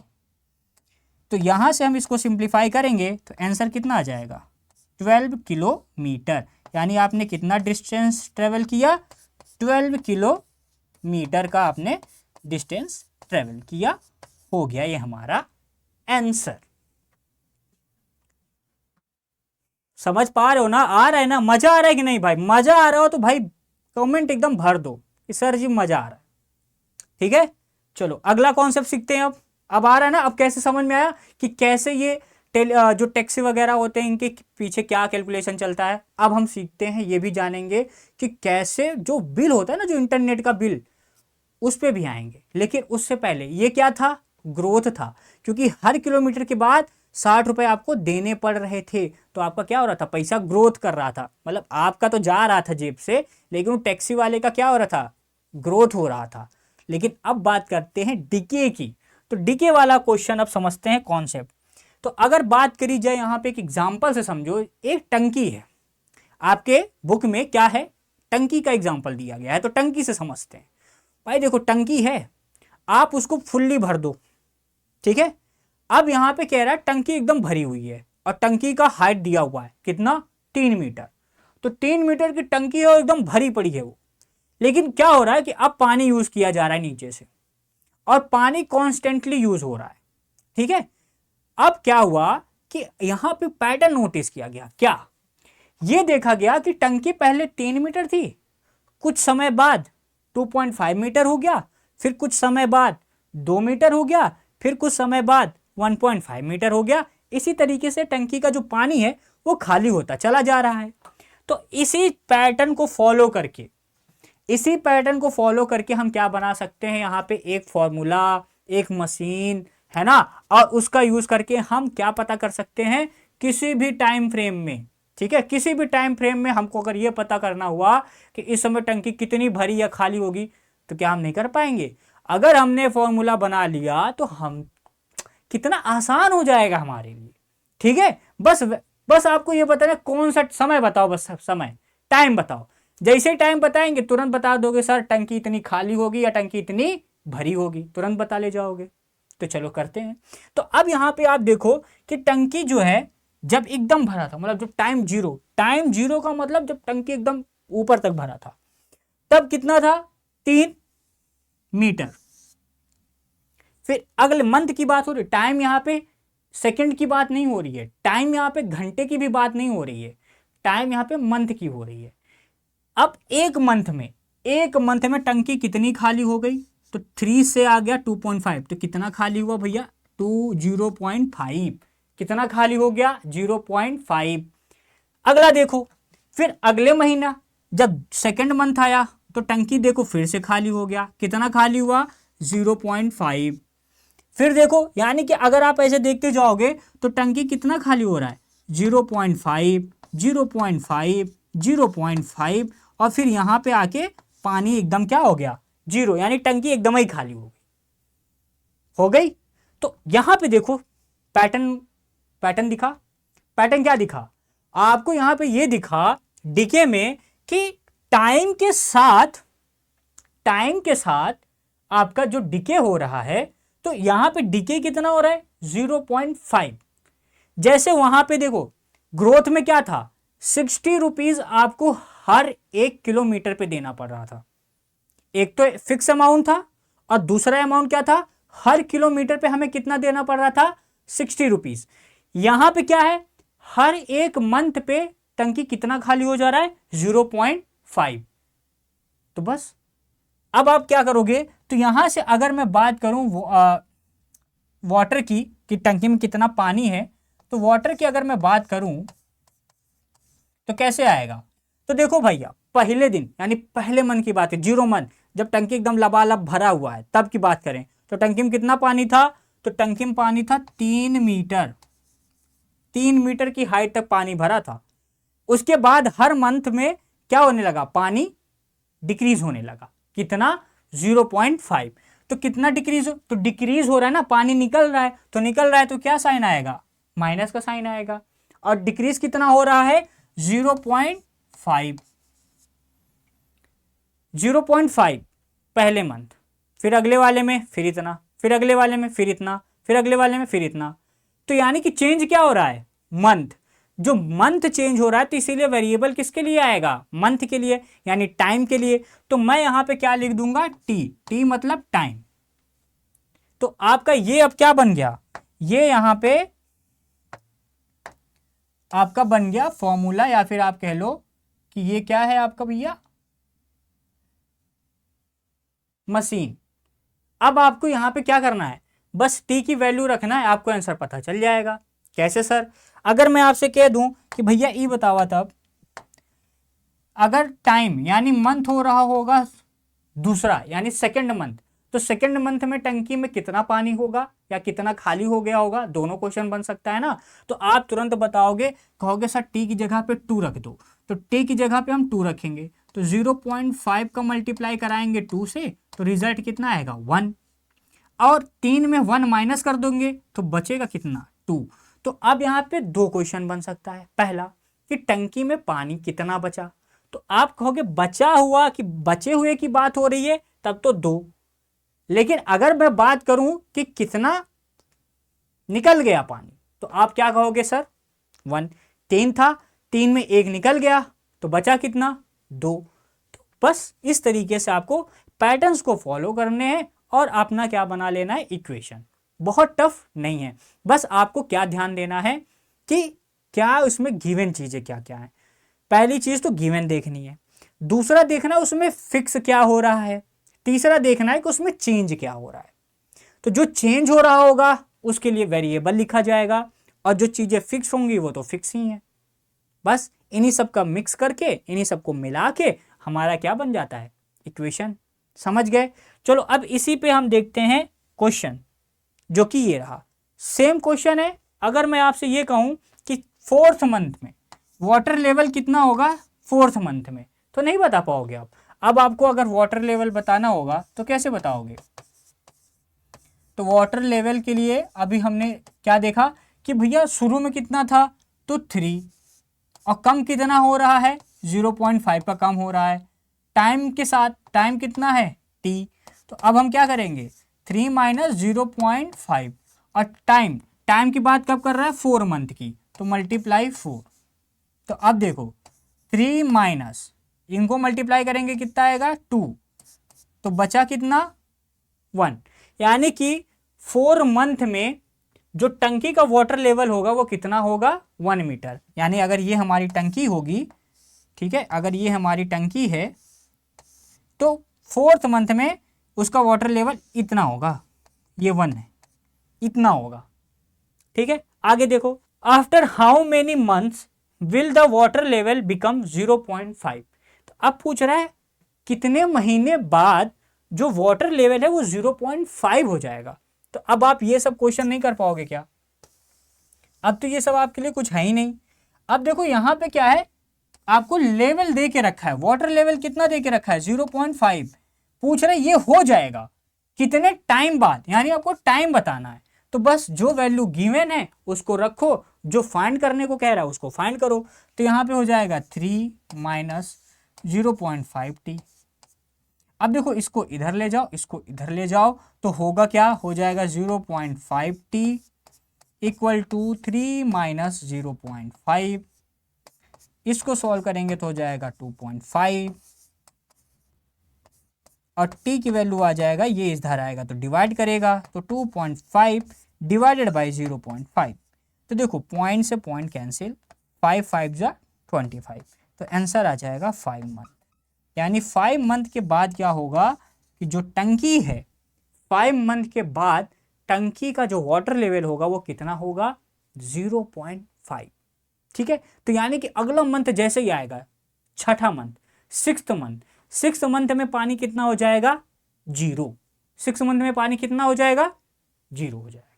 तो यहां से हम इसको सिंप्लीफाई करेंगे तो आंसर कितना आ जाएगा 12 किलोमीटर। यानी आपने कितना डिस्टेंस ट्रेवल किया, 12 किलोमीटर का आपने डिस्टेंस ट्रेवल किया। हो गया ये हमारा आंसर। समझ पा रहे हो ना, आ रहा है ना, मजा आ रहा है कि नहीं भाई, मजा आ रहा हो तो भाई कमेंट एकदम भर दो कि सर जी मजा आ रहा है। ठीक है, चलो अगला कॉन्सेप्ट सीखते हैं। अब आ रहा है ना, अब कैसे समझ में आया कि कैसे ये जो टैक्सी वगैरह होते हैं इनके पीछे क्या कैलकुलेशन चलता है। अब हम सीखते हैं, ये भी जानेंगे कि कैसे जो बिल होता है ना, जो इंटरनेट का बिल, उस पर भी आएंगे। लेकिन उससे पहले ये क्या था, ग्रोथ था, क्योंकि हर किलोमीटर के बाद 60 रुपए आपको देने पड़ रहे थे। तो आपका क्या हो रहा था, पैसा ग्रोथ कर रहा था, मतलब आपका तो जा रहा था जेब से, लेकिन वो टैक्सी वाले का क्या हो रहा था, ग्रोथ हो रहा था। लेकिन अब बात करते हैं डिके की। तो डिके वाला क्वेश्चन अब समझते हैं कॉन्सेप्ट। तो अगर बात करी जाए यहाँ पे एक एग्जाम्पल से समझो, एक टंकी है, आपके बुक में क्या है, टंकी का एग्जाम्पल दिया गया है, तो टंकी से समझते हैं। भाई देखो टंकी है, आप उसको फुल्ली भर दो, ठीक है। अब यहां पे कह रहा है टंकी एकदम भरी हुई है और टंकी का हाइट दिया हुआ है कितना 3 मीटर। तो 3 मीटर की टंकी है और एकदम भरी पड़ी है वो। लेकिन क्या हो रहा है कि अब पानी यूज किया जा रहा है नीचे से और पानी कॉन्स्टेंटली यूज हो रहा है, ठीक है। अब क्या हुआ कि यहां पे पैटर्न नोटिस किया गया, क्या ये देखा गया कि टंकी पहले 3 मीटर थी, कुछ समय बाद 2.5 मीटर हो गया, फिर कुछ समय बाद 2 मीटर हो गया, फिर कुछ समय बाद 1.5 मीटर हो गया। इसी तरीके से टंकी का जो पानी है वो खाली होता चला जा रहा है। तो इसी पैटर्न को फॉलो करके हम क्या बना सकते हैं, यहाँ पे एक फॉर्मूला, एक मशीन है ना, और उसका यूज करके हम क्या पता कर सकते हैं किसी भी टाइम फ्रेम में, ठीक है। किसी भी टाइम फ्रेम में हमको अगर ये पता करना हुआ कि इस समय टंकी कितनी भरी या खाली होगी, तो क्या हम नहीं कर पाएंगे। अगर हमने फॉर्मूला बना लिया तो हम कितना आसान हो जाएगा हमारे लिए, ठीक है। बस आपको ये बताना कौन सा समय बताओ, बस समय टाइम बताओ। जैसे टाइम बताएंगे तुरंत बता दोगे सर टंकी इतनी खाली होगी या टंकी इतनी भरी होगी, तुरंत बता ले जाओगे। तो चलो करते हैं। तो अब यहाँ पे आप देखो कि टंकी जो है जब एकदम भरा था, मतलब जब टाइम जीरो का मतलब जब टंकी एकदम ऊपर तक भरा था, तब कितना था 3 मीटर। फिर अगले मंथ की बात हो रही है, टाइम यहाँ पे सेकंड की बात नहीं हो रही है, टाइम यहाँ पे घंटे की भी बात नहीं हो रही है, टाइम यहाँ पे मंथ की हो रही है। अब एक मंथ में टंकी कितनी खाली हो गई, तो 3 से आ गया 2.5, तो कितना खाली हुआ भैया 0.5, कितना खाली हो गया 0.5। अगला देखो, फिर अगले महीना जब सेकंड मंथ आया तो टंकी देखो फिर से खाली हो गया, कितना खाली हुआ 0.5। फिर देखो, यानी कि अगर आप ऐसे देखते जाओगे तो टंकी कितना खाली हो रहा है 0.5, 0.5, 0.5, और फिर यहाँ पे आके पानी एकदम क्या हो गया 0, यानी टंकी एकदम ही खाली हो गई। तो यहाँ पे देखो पैटर्न दिखा, पैटर्न क्या दिखा आपको, यहाँ पे ये दिखा डिके में कि टाइम के साथ आपका जो डिके हो रहा है, तो यहां पे डिके कितना हो रहा है 0.5। जैसे वहां पे देखो ग्रोथ में क्या था 60 रुपीज आपको हर 1 किलोमीटर पे देना पड़ रहा था। एक तो फिक्स अमाउंट था और दूसरा अमाउंट क्या था, हर किलोमीटर पे हमें कितना देना पड़ रहा था 60 रुपीज। यहां पे क्या है, हर एक मंथ पे टंकी कितना खाली हो जा रहा है 0.5। तो बस अब आप क्या करोगे, तो यहां से अगर मैं बात करूं वाटर की कि टंकी में कितना पानी है, तो वाटर की अगर मैं बात करूं तो कैसे आएगा, तो देखो भैया पहले दिन यानी पहले मंथ की बात है, 0 मंथ, जब टंकी एकदम लबालब भरा हुआ है तब की बात करें, तो टंकी में कितना पानी था, तो टंकी में पानी था 3 मीटर, 3 मीटर की हाइट तक पानी भरा था। उसके बाद हर मंथ में क्या होने लगा, पानी डिक्रीज होने लगा, कितना 0.5। तो कितना डिक्रीज तो डिक्रीज हो रहा है ना, पानी निकल रहा है, तो क्या साइन आएगा, माइनस का साइन आएगा। और डिक्रीज कितना हो रहा है 0.5, 0.5 पहले मंथ, फिर अगले वाले में फिर इतना, फिर अगले वाले में फिर इतना, फिर अगले वाले में फिर इतना। तो यानी कि चेंज क्या हो रहा है, मंथ, जो मंथ चेंज हो रहा है, तो इसीलिए वेरिएबल किसके लिए आएगा, मंथ के लिए, यानी टाइम के लिए। तो मैं यहां पे क्या लिख दूंगा, टी मतलब टाइम। तो आपका ये अब क्या बन गया, ये यहां पे आपका बन गया फॉर्मूला, या फिर आप कह लो कि ये क्या है आपका भैया, मशीन। अब आपको यहां पे क्या करना है, बस टी की वैल्यू रखना है, आपको आंसर पता चल जाएगा। कैसे सर, अगर मैं आपसे कह दूं कि भैया ई बतावा, तब अगर टाइम यानी मंथ हो रहा होगा दूसरा यानी सेकंड मंथ, तो सेकंड मंथ में टंकी में कितना पानी होगा या कितना खाली हो गया होगा, दोनों क्वेश्चन बन सकता है ना। तो आप तुरंत बताओगे, कहोगे सर टी की जगह पे 2 रख दो, तो टी की जगह पे हम 2 रखेंगे, तो 0.5 का मल्टीप्लाई कराएंगे 2 से, तो रिजल्ट कितना आएगा 1, और 3 में 1 माइनस कर दोगे तो बचेगा कितना 2। तो अब यहाँ पे 2 क्वेश्चन बन सकता है, पहला कि टंकी में पानी कितना बचा, तो आप कहोगे बचा हुआ कि बचे हुए की बात हो रही है, तब तो 2। लेकिन अगर मैं बात करूं कि कितना निकल गया पानी, तो आप क्या कहोगे सर 1, 3 था, 3 में 1 निकल गया, तो बचा कितना 2। तो बस इस तरीके से आपको पैटर्न्स को फॉलो करने हैं और अपना क्या बना लेना है, इक्वेशन। बहुत टफ नहीं है, बस आपको क्या ध्यान देना है कि क्या उसमें गिवन चीजें क्या क्या है। पहली चीज तो गिवन देखनी है, दूसरा देखना उसमें फिक्स क्या हो रहा है, तीसरा देखना है कि उसमें चेंज क्या हो रहा है। तो जो चेंज हो रहा होगा उसके लिए वेरिएबल लिखा जाएगा, और जो चीजें फिक्स होंगी वो तो फिक्स ही हैं। बस इन्हीं सब का मिक्स करके, इन्हीं सबको मिला के हमारा क्या बन जाता है, इक्वेशन। समझ गए। चलो अब इसी पे हम देखते हैं क्वेश्चन, जो कि ये रहा, सेम क्वेश्चन है। अगर मैं आपसे ये कहूं कि 4th मंथ में वाटर लेवल कितना होगा 4th मंथ में, तो नहीं बता पाओगे आप। अब आपको अगर वाटर लेवल बताना होगा तो कैसे बताओगे, तो वाटर लेवल के लिए अभी हमने क्या देखा कि भैया शुरू में कितना था, तो 3, और कम कितना हो रहा है 0.5 का कम हो रहा है, टाइम के साथ टाइम कितना है t। तो अब हम क्या करेंगे 3 माइनस 0.5, और टाइम की बात कब कर रहा है 4 मंथ की, तो मल्टीप्लाई 4। तो अब देखो 3 माइनस इनको मल्टीप्लाई करेंगे कितना आएगा 2, तो बचा कितना 1, यानी कि 4 मंथ में जो टंकी का वाटर लेवल होगा वो कितना होगा, 1 मीटर। यानी अगर ये हमारी टंकी होगी, ठीक है, अगर ये हमारी टंकी है तो 4th मंथ में उसका वाटर लेवल इतना होगा, ये 1 है, इतना होगा, ठीक है। आगे देखो, after how many months will the water level become 0.5। तो अब पूछ रहा है कितने महीने बाद जो वाटर लेवल है वो 0.5 हो जाएगा। तो अब आप ये सब क्वेश्चन नहीं कर पाओगे क्या? अब तो ये सब आपके लिए कुछ है ही नहीं। अब देखो यहाँ पे क्या है, आपको लेवल दे के रखा है, वाटर लेवल कितना दे के रखा है, 0.5। पूछ रहे ये हो जाएगा कितने टाइम बाद, यानी आपको टाइम बताना है। तो बस जो वैल्यू गिवन है उसको रखो, जो फाइंड करने को कह रहा है उसको फाइंड करो। तो यहाँ पे हो जाएगा 3 माइनस 0.5t। अब देखो इसको इधर ले जाओ, इसको इधर ले जाओ, तो होगा क्या, हो जाएगा 0.5t इक्वल टू 3 माइनस 0.5। इसको सॉल्व करेंगे तो हो जाएगा 2.5 और t की वैल्यू आ जाएगा, ये इधर आएगा तो डिवाइड करेगा, तो 2.5 डिवाइडेड बाई 0.5। तो देखो पॉइंट से पॉइंट कैंसिल, 5 5 जा 25, तो आंसर आ जाएगा 5 मंथ। यानी 5 मंथ के बाद क्या होगा कि जो टंकी है, 5 मंथ के बाद टंकी का जो वाटर लेवल होगा वो कितना होगा, 0.5, ठीक है। तो यानी कि अगला मंथ जैसे ही आएगा, छठा मंथ, 6th मंथ में पानी कितना हो जाएगा, 0। 6th मंथ में पानी कितना हो जाएगा, 0 हो जाएगा।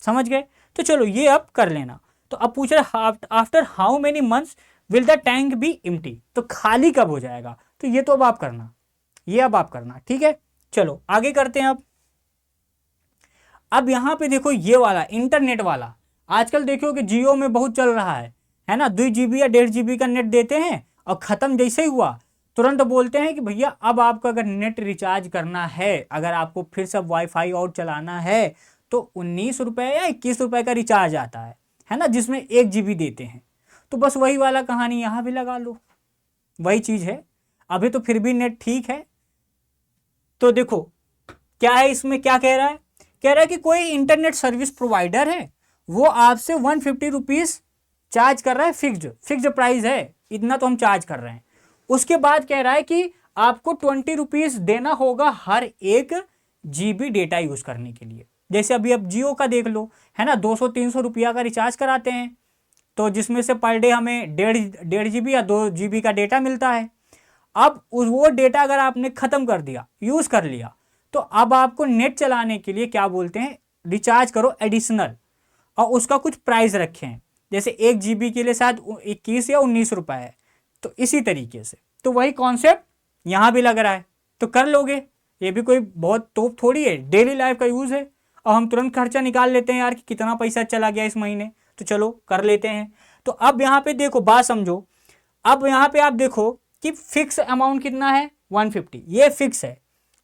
समझ गए? तो चलो ये अब कर लेना। तो अब पूछ रहे after how many months will the tank B empty, तो खाली कब हो जाएगा। तो ये तो अब आप करना, ये अब आप करना, ठीक है। चलो आगे करते हैं। अब यहां पे देखो ये वाला इंटरनेट वाला, आजकल देखो कि जियो में बहुत चल रहा है ना। 2 GB या 1.5 GB का नेट देते हैं और खत्म जैसे ही हुआ तुरंत बोलते हैं कि भैया अब आपको अगर नेट रिचार्ज करना है, अगर आपको फिर से वाईफाई और चलाना है तो 19 रुपए या 21 रुपए का रिचार्ज आता है ना, जिसमें 1 GB देते हैं। तो बस वही वाला कहानी यहाँ भी लगा लो, वही चीज है। अभी तो फिर भी नेट ठीक है। तो देखो क्या है इसमें, क्या कह रहा है, कह रहा है कि कोई इंटरनेट सर्विस प्रोवाइडर है, वो आपसे 150 रुपीज चार्ज कर रहा है, फिक्स्ड प्राइस है, इतना तो हम चार्ज कर रहे हैं। उसके बाद कह रहा है कि आपको 20 रुपीज देना होगा हर 1 GB डेटा यूज करने के लिए। जैसे अभी अब जियो का देख लो, है ना, 200-300 रुपया का रिचार्ज कराते हैं, तो जिसमें से पर डे हमें 1.5 GB या 2 GB का डेटा मिलता है। अब वो डेटा अगर आपने खत्म कर दिया, यूज कर लिया, तो अब आपको नेट चलाने के लिए क्या बोलते हैं, रिचार्ज करो एडिशनल, और उसका कुछ प्राइस रखे हैं। जैसे 1 GB के लिए शायद 21 या 19 रुपए है। तो इसी तरीके से तो वही कॉन्सेप्ट यहाँ भी लग रहा है, तो कर लोगे। ये भी कोई बहुत तोप थोड़ी है, डेली लाइफ का यूज है, और हम तुरंत खर्चा निकाल लेते हैं यार कि कितना पैसा चला गया इस महीने, तो चलो कर लेते हैं। तो अब यहाँ पे देखो, बात समझो। अब यहाँ पे आप देखो कि फिक्स अमाउंट कितना है, 150, ये फिक्स है,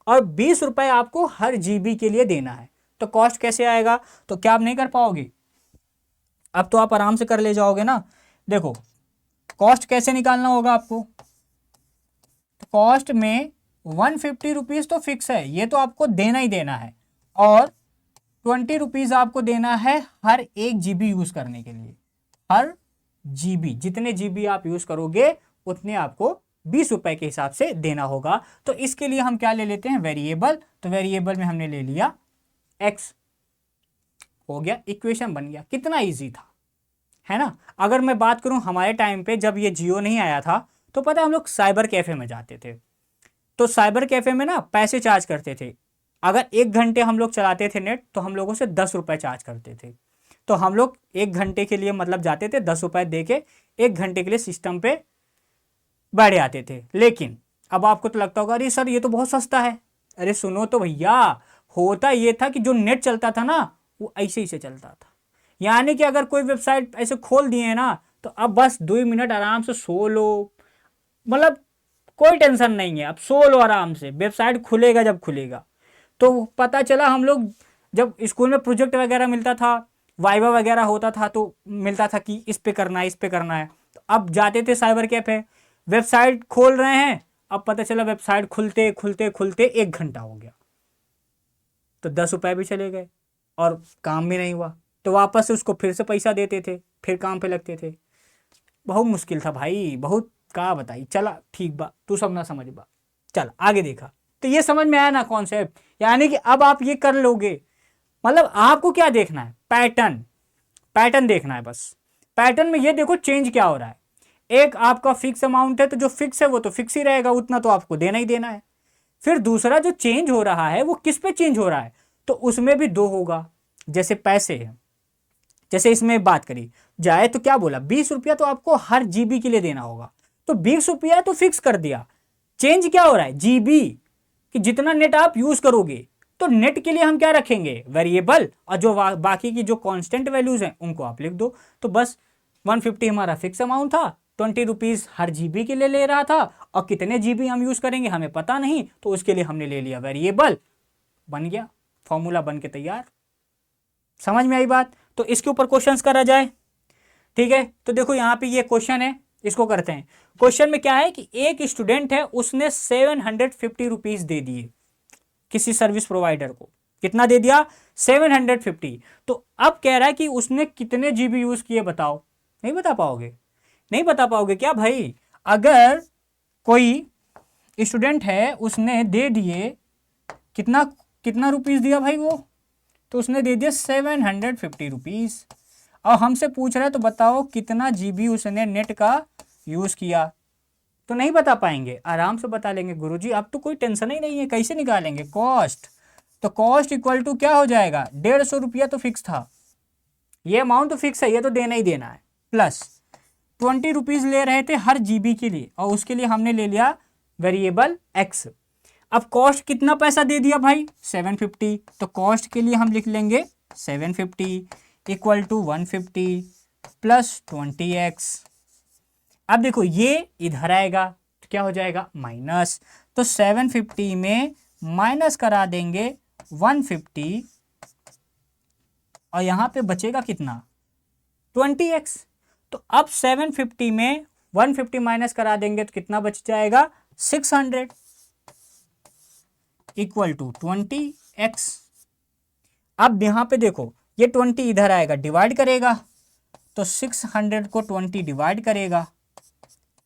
और 20 रुपए आपको हर GB के लिए देना है। तो कॉस्ट कैसे आएगा, तो क्या आप नहीं कर पाओगे, अब तो आप आराम से कर ले जाओगे ना। देखो कॉस्ट कैसे निकालना होगा आपको, तो कॉस्ट में 150 रुपीज तो फिक्स है, ये तो आपको देना ही देना है, और 20 रुपीज आपको देना है हर 1 GB यूज करने के लिए। हर GB, जितने GB आप यूज करोगे उतने आपको 20 रुपए के हिसाब से देना होगा। तो इसके लिए हम क्या ले लेते हैं, वेरिएबल। तो वेरिएबल में हमने ले लिया x, हो गया, इक्वेशन बन गया। कितना इजी था, है ना। अगर मैं बात करूं हमारे टाइम पे, जब ये जियो नहीं आया था, तो पता है हम लोग साइबर कैफे में जाते थे। तो साइबर कैफे में ना पैसे चार्ज करते थे। अगर 1 घंटे हम लोग चलाते थे नेट, तो हम लोगों से 10 रुपए चार्ज करते थे। तो हम लोग 1 घंटे के लिए मतलब जाते थे, 10 रुपए दे के 1 घंटे के लिए सिस्टम पे बैठ आते थे। लेकिन अब आपको तो लगता होगा अरे सर ये तो बहुत सस्ता है। अरे सुनो तो भैया, होता ये था कि जो नेट चलता था ना वो ऐसे ही से चलता था। यानी कि अगर कोई वेबसाइट ऐसे खोल दिए ना, तो अब बस 2 मिनट आराम से सो लो, मतलब कोई टेंशन नहीं है, अब सो लो आराम से, वेबसाइट खुलेगा जब खुलेगा। तो पता चला हम लोग जब स्कूल में प्रोजेक्ट वगैरह मिलता था, वाइवा वगैरह होता था, तो मिलता था कि इस पे करना है, इस पे करना है। तो अब जाते थे साइबर कैफे, वेबसाइट खोल रहे हैं, अब पता चला वेबसाइट खुलते खुलते खुलते 1 घंटा हो गया, तो 10 रुपए भी चले गए। और काम भी नहीं हुआ, तो वापस से उसको फिर से पैसा देते थे, फिर काम पे लगते थे। बहुत मुश्किल था भाई, बहुत का बताई। चला ठीक बा, तू सब ना समझ बा, चल आगे देखा। तो ये समझ में आया ना कॉन्सेप्ट, यानी कि अब आप ये कर लोगे। मतलब आपको क्या देखना है, पैटर्न, पैटर्न देखना है बस। पैटर्न में ये देखो चेंज क्या हो रहा है। एक आपका फिक्स अमाउंट है, तो जो फिक्स है वो तो फिक्स ही रहेगा, उतना तो आपको देना ही देना है। फिर दूसरा जो चेंज हो रहा है वो किस पे चेंज हो रहा है, तो उसमें भी दो होगा। जैसे पैसे हैं, जैसे इसमें बात करी जाए तो क्या बोला, 20 रुपया तो आपको हर जीबी के लिए देना होगा, तो 20 रुपया तो फिक्स कर दिया। चेंज क्या हो रहा है, जीबी, कि जितना नेट आप यूज करोगे, तो नेट के लिए हम क्या रखेंगे, वेरिएबल, और जो बाकी की जो कांस्टेंट वैल्यूज हैं उनको आप लिख दो। तो बस 150 हमारा फिक्स अमाउंट था, 20 रुपीज हर जीबी के लिए ले रहा था, और कितने जीबी हम यूज करेंगे हमें पता नहीं, तो उसके लिए हमने ले लिया वेरिएबल, बन गया, फॉर्मूला बन के तैयार। समझ में आई बात। तो इसके ऊपर क्वेश्चंस करा जाए, ठीक है। तो देखो यहाँ पे ये क्वेश्चन है, इसको करते हैं। क्वेश्चन में क्या है कि एक स्टूडेंट है, उसने 750 रुपीज दे दिए किसी सर्विस प्रोवाइडर को। कितना दे दिया, 750। तो अब कह रहा है कि उसने कितने जीबी यूज किए, बताओ। नहीं बता पाओगे, नहीं बता पाओगे क्या भाई। अगर कोई स्टूडेंट है, उसने दे दिए कितना, कितना रुपीज दिया भाई वो, तो उसने दे दिया 750 रुपीज, और हमसे पूछ रहा है तो बताओ कितना जीबी उसने नेट का यूज किया। तो नहीं बता पाएंगे, आराम से बता लेंगे गुरुजी, अब तो कोई टेंशन ही नहीं है, कैसे निकालेंगे कॉस्ट। तो कॉस्ट इक्वल टू क्या हो जाएगा, 150 रुपया तो फिक्स था, ये अमाउंट तो फिक्स है, ये तो देना ही देना है, प्लस 20 रुपीज ले रहे थे हर जीबी के लिए, और उसके लिए हमने ले लिया वेरिएबल एक्स। अब कॉस्ट कितना पैसा दे दिया भाई, 750, तो कॉस्ट के लिए हम लिख लेंगे 750 इक्वल टू 150 प्लस 20x। अब देखो ये इधर आएगा तो क्या हो जाएगा, माइनस, तो 750 में माइनस करा देंगे 150, और यहां पे बचेगा कितना, 20x। तो अब 750 में 150 माइनस करा देंगे तो कितना बच जाएगा, 600 इक्वल टू 20x। अब यहां पे देखो ये 20 इधर आएगा, डिवाइड करेगा, तो 600 को 20 डिवाइड करेगा,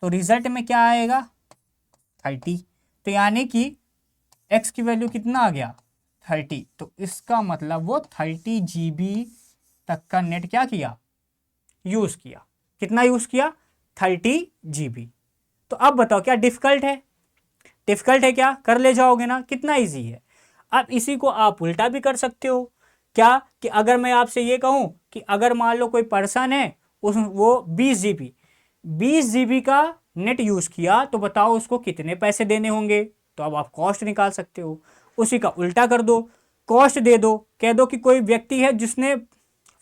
तो रिजल्ट में क्या आएगा, 30। तो यानी कि x की वैल्यू कितना आ गया, 30। तो इसका मतलब वो 30 जीबी तक का नेट क्या किया, यूज किया। कितना यूज किया, 30 जीबी। तो अब बताओ क्या डिफिकल्ट है, डिफिकल्ट है क्या, कर ले जाओगे ना, कितना इजी है। अब इसी को आप उल्टा भी कर सकते हो, क्या कि अगर मैं आपसे ये कहूं कि अगर मान लो कोई पर्सन है, उस वो 20 जीबी का नेट यूज किया, तो बताओ उसको कितने पैसे देने होंगे। तो अब आप कॉस्ट निकाल सकते हो, उसी का उल्टा कर दो, कॉस्ट दे दो, कह दो कि कोई व्यक्ति है जिसने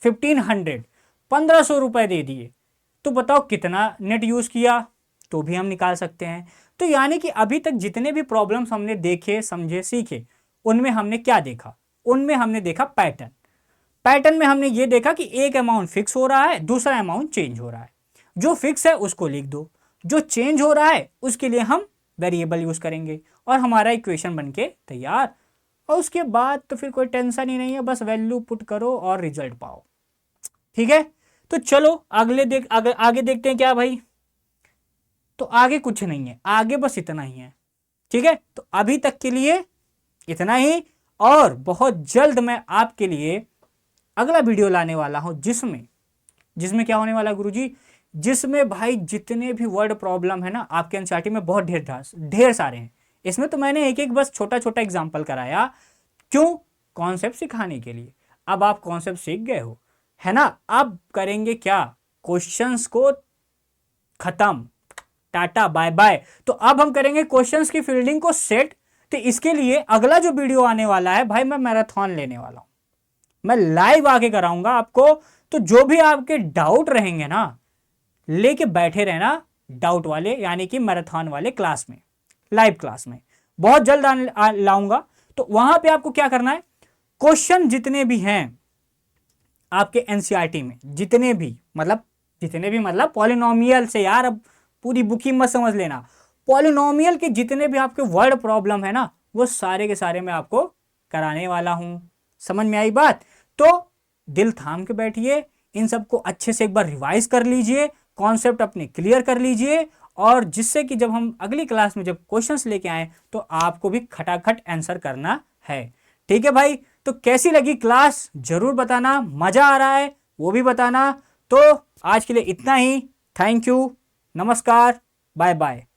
1500 रुपए दे दिए, तो बताओ कितना नेट यूज किया, तो भी हम निकाल सकते हैं। तो यानी कि अभी तक जितने भी प्रॉब्लम्स हमने देखे, समझे, सीखे, उनमें हमने क्या देखा, उनमें हमने देखा पैटर्न। पैटर्न में हमने ये देखा कि एक अमाउंट फिक्स हो रहा है, दूसरा अमाउंट चेंज हो रहा है। जो फिक्स है उसको लिख दो, जो चेंज हो रहा है उसके लिए हम वेरिएबल यूज करेंगे, और हमारा इक्वेशन बनके तैयार। और उसके बाद तो फिर कोई टेंशन ही नहीं है, बस वैल्यू पुट करो और रिजल्ट पाओ, ठीक है। तो चलो आगे देखते हैं क्या भाई। तो आगे कुछ नहीं है, आगे बस इतना ही है, ठीक है। तो अभी तक के लिए इतना ही, और बहुत जल्द मैं आपके लिए अगला वीडियो लाने वाला हूं, जिसमें क्या होने वाला है गुरुजी, जिसमें भाई जितने भी वर्ड प्रॉब्लम है ना आपके एनसीईआरटी में, बहुत ढेर सारे हैं। इसमें तो मैंने एक एक बस छोटा छोटा एग्जाम्पल कराया, क्यों, कॉन्सेप्ट सिखाने के लिए। अब आप कॉन्सेप्ट सीख गए हो, है ना। अब करेंगे क्या, क्वेश्चंस को खत्म, टाटा बाय बाय। तो अब हम करेंगे क्वेश्चंस की फील्डिंग को सेट। तो इसके लिए अगला जो वीडियो आने वाला है भाई, मैं मैराथन लेने वाला हूं, मैं लाइव आके कराऊंगा आपको। तो जो भी आपके डाउट रहेंगे ना, लेके बैठे रहना डाउट वाले, यानी कि मैराथन वाले क्लास में, लाइव क्लास में बहुत जल्द लाऊंगा। तो वहां पे आपको क्या करना है, क्वेश्चन जितने भी हैं आपके एनसीईआरटी में, जितने भी मतलब पॉलिनोमियल से, यार अब पूरी बुक ही मत समझ लेना, पॉलिनोमियल के जितने भी आपके वर्ड प्रॉब्लम है ना, वो सारे के सारे मैं आपको कराने वाला हूं। समझ में आई बात। तो दिल थाम के बैठिए, इन सबको अच्छे से एक बार रिवाइज कर लीजिए, कॉन्सेप्ट अपने क्लियर कर लीजिए, और जिससे कि जब हम अगली क्लास में जब क्वेश्चंस लेके आए तो आपको भी खटाखट आंसर करना है। ठीक है भाई, तो कैसी लगी क्लास जरूर बताना, मजा आ रहा है वो भी बताना। तो आज के लिए इतना ही, थैंक यू, नमस्कार, बाय बाय।